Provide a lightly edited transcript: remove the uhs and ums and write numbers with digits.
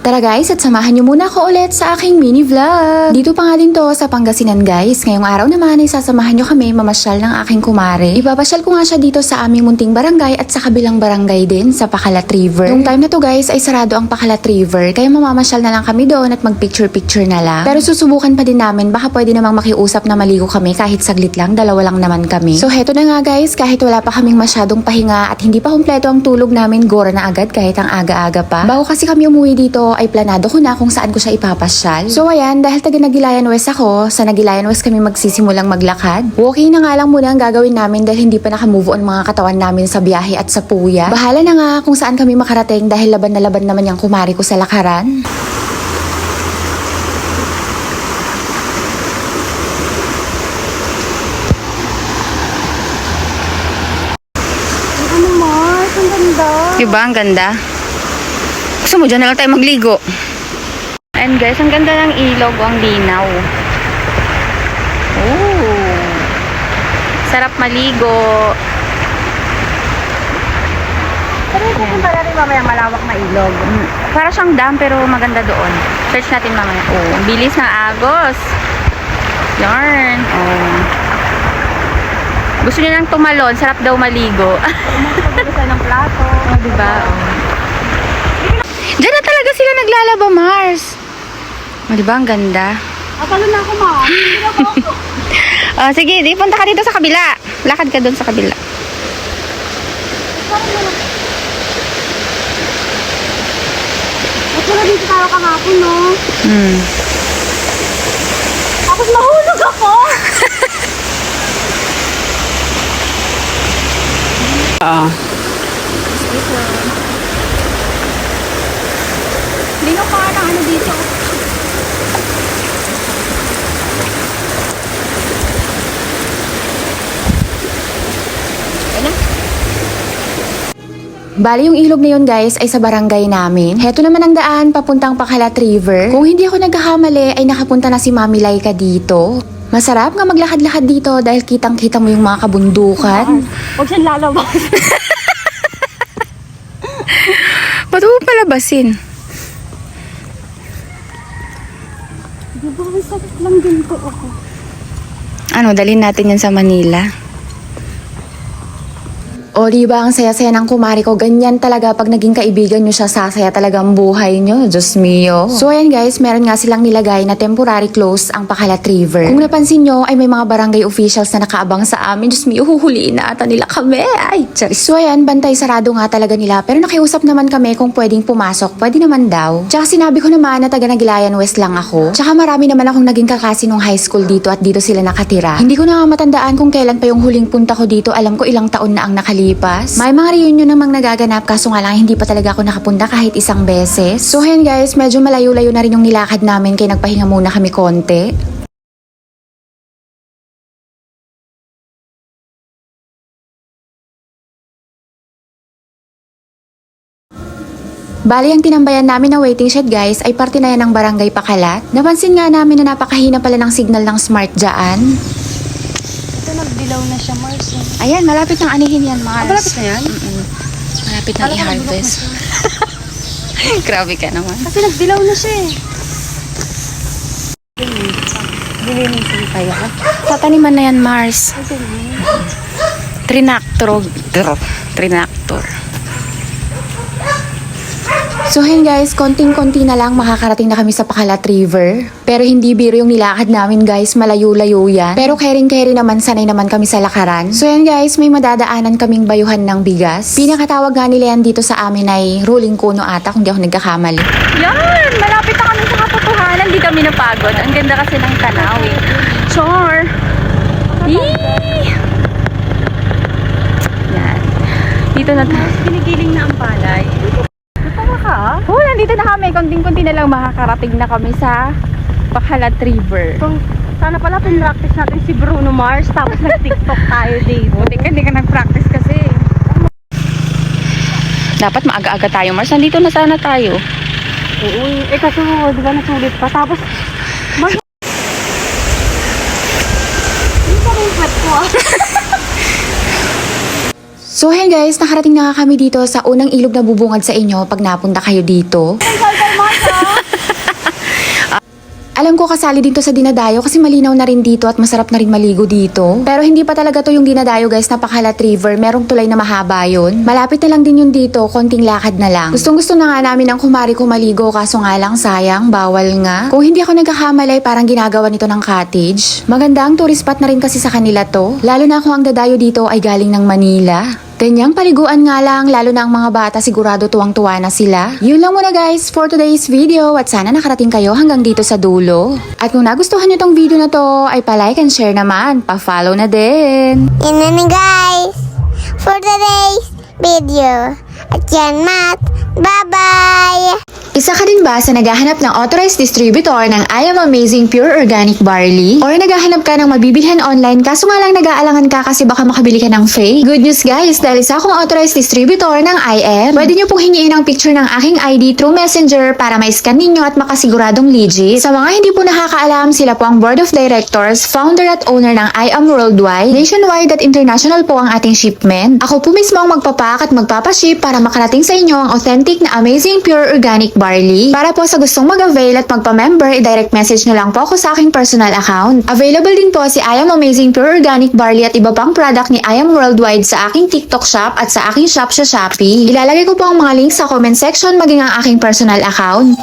Tara guys, at samahan niyo muna ako ulit sa aking mini vlog. Dito pa nga din to sa Pangasinan guys. Ngayong araw naman ay sasamahan niyo kami mamasyal ng aking kumare. Ipapasyal ko nga siya dito sa aming munting barangay at sa kabilang barangay din sa Pakalat River. Noong time na to guys ay sarado ang Pakalat River, kaya mamamasyal na lang kami doon at magpicture-picture na lang. Pero susubukan pa din namin, baka pwede namang makiusap na maligo kami kahit saglit lang, dalawa lang naman kami. So heto na nga guys, kahit wala pa kaming masyadong pahinga at hindi pa kumpleto ang tulog namin, gora na agad kahit ang aga-aga pa. Bago kasi kami umuwi dito ay planado ko na kung saan ko siya ipapasyal. So ayan, dahil taga Nagilayan West ako, sa Nagilayan West kami magsisimulang maglakad. Walking na nga lang muna ang gagawin namin dahil hindi pa naka-move on mga katawan namin sa biyahe at sa puya. Bahala na nga kung saan kami makarating dahil laban na laban naman yung kumari ko sa lakaran. Ano Mars? Ang ganda. Diba ang ganda? Gusto mo dyan na lang tayo magligo. And guys, ang ganda ng ilog, ang linaw. Oh, sarap maligo. Pero ito kung pala rin mamaya malawak na ilog. Para siyang dam pero maganda doon. Search natin mamaya. Oh, ang bilis ng agos. Yarn. Oh. Gusto niyo nang tumalon, sarap daw maligo. Magpapagasa ng plato. Oh, diba? Oh. Diyan na talaga sila naglalaba, Mars. Oh, diba? Ang ganda. Akala na ako, Ma. Hindi na ako. Oh, sige, di punta ka dito sa kabila. Lakad ka doon sa kabila. At wala dito tayo kahapon, no? Hmm. Tapos mahulog ako. Lino pa ng ano dito. Bali yung ilog na yun guys ay sa barangay namin. Heto naman ang daan papuntang Pakalat River. Kung hindi ako nagkakamali ay nakapunta na si Mami Laika dito. Masarap nga maglakad-lakad dito dahil kitang-kita mo yung mga kabundukan. Huwag siyang lalabas. Ba't mo palabasin? Di ba ang sakit lang din ko ako? Ano, dalhin natin yan sa Manila. O diba ang saya-saya ng kumari ko, ganyan talaga pag naging kaibigan nyo siya, sasaya talaga ang buhay nyo, Diyos mio. So ayan guys, meron nga silang nilagay na temporary close ang Pakalat River. Kung napansin nyo ay may mga barangay officials na nakaabang sa amin, Diyos mio, huhuliin na ata nila kami. Ay, charis. So ayan, bantay sarado nga talaga nila, pero nakiusap naman kami kung pwedeng pumasok, pwede naman daw. Tsaka sinabi ko naman na taga Nagilayan West lang ako. Tsaka marami naman akong naging kaklase nung high school dito at dito sila nakatira. Hindi ko na matandaan kung kailan pa yung huling punta ko dito, alam ko ilang taon na ang nakalipas. May mga reunion namang nagaganap kaso nga lang hindi pa talaga ako nakapunta kahit isang beses. So ayan guys, medyo malayo-layo na rin yung nilakad namin kaya nagpahinga muna kami konti. Bali, ang tinambayan namin na waiting shed guys ay parte na yan ng Barangay Pakalat. Napansin nga namin na napakahina pala ng signal ng smart dyan. Ito nagdilaw na siya, Mars. Ayan, malapit nang anihin yan, Mars. Malapit na yan? Malapit nang i-harvest. Grabe ka naman. Kasi nagdilaw na siya eh. Dilinis yung kaya. Sa taniman na yan, Mars. Trinactor. Trinactor. So hen guys, konting-konti na lang makakarating na kami sa Pakalat River. Pero hindi biro yung nilakad namin guys, malayo-layo yan. Pero caring-carry naman, sanay naman kami sa lakaran. So yan guys, may madadaanan kaming bayuhan ng bigas. Pinakatawag nga nila yan dito sa amin ay Ruling Kuno ata, kung di ako nagkakamali. Yan! Malapit na kami sa katotohanan, di kami napagod. Ang ganda kasi ng tanaw eh. Char! Yee! Yan. Dito na Pinigiling na ang palay. Tama ka? Oh, nandito na kami. Konting-konti na lang makakarating na kami sa Pakalat River. Kung sana pala pinractice natin si Bruno Mars tapos nag-TikTok tayo dito. Buti ka, hindi ka nag-practice kasi. Dapat maaga-aga tayo, Mars. Nandito na sana tayo. Oo, eh kasi di ba nasulit pa. Tapos, hindi pa rin kwet ko ah. So hey guys, nakarating na nga kami dito sa unang ilog na bubungad sa inyo pag napunta kayo dito. Bye-bye, Martha! Alam ko kasali dito sa dinadayo kasi malinaw na rin dito at masarap na rin maligo dito. Pero hindi pa talaga to yung dinadayo guys, napakalat river. Merong tulay na mahaba yun. Malapit na lang din yun dito, konting lakad na lang. Gustong gusto na nga namin ang kumari ko maligo kaso nga lang sayang, bawal nga. Kung hindi ako nagkakamalay parang ginagawa nito ng cottage. Maganda ang tourist spot na rin kasi sa kanila to. Lalo na kung ang dadayo dito ay galing ng Manila. Ganyang paliguan nga lang, lalo na ang mga bata sigurado tuwang-tuwa na sila. Yun lang muna guys for today's video at sana nakarating kayo hanggang dito sa dulo. At kung nagustuhan nyo tong video na to, ay pa-like and share naman, pa-follow na din. Yun na na guys for today's video. At yan, Matt. Bye-bye! Isa ka din ba sa naghahanap ng authorized distributor ng I Am Amazing Pure Organic Barley? Or naghahanap ka ng mabibilhan online kaso nga lang nag-aalangan ka kasi baka makabili ka ng fake? Good news guys, dahil isa akong authorized distributor ng I Am. Pwede nyo pong hingiin ang picture ng aking ID through Messenger para ma-scan ninyo at makasiguradong legit. Sa mga hindi po nakakaalam, sila po ang Board of Directors, founder at owner ng I Am Worldwide. Nationwide at international po ang ating shipment. Ako po mismo ang magpapack at magpapaship para makarating sa inyo ang authentic na Amazing Pure Organic Barley. Para po sa gustong mag-avail at magpa-member, i-direct message nyo lang po ako sa aking personal account. Available din po si I Am Amazing Pure Organic Barley at iba pang product ni I Am Worldwide sa aking TikTok shop at sa aking shop sa Shopee. Ilalagay ko po ang mga links sa comment section maging ang aking personal account.